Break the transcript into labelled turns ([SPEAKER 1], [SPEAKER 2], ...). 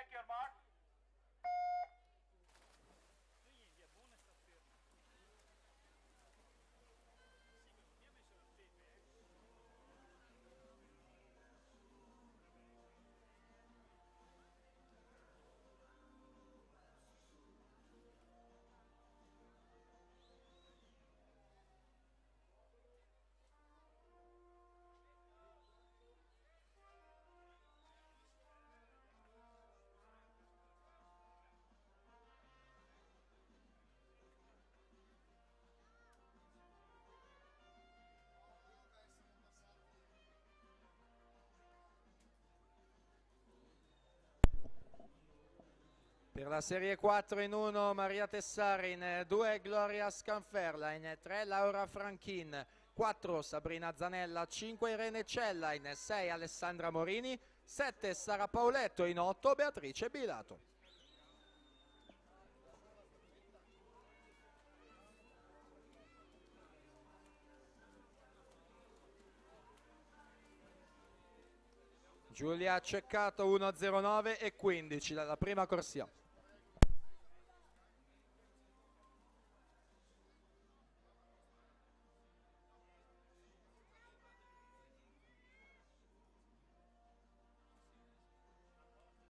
[SPEAKER 1] check your mark.
[SPEAKER 2] Per la Serie 4 in 1 Maria Tessari, in 2 Gloria Scanferla, in 3 Laura Franchin, 4 Sabrina Zanella, 5 Irene Cella, in 6 Alessandra Morini, 7 Sara Pauletto, in 8 Beatrice Bilato. Giulia Ceccato 1.09 e 15 dalla prima corsia.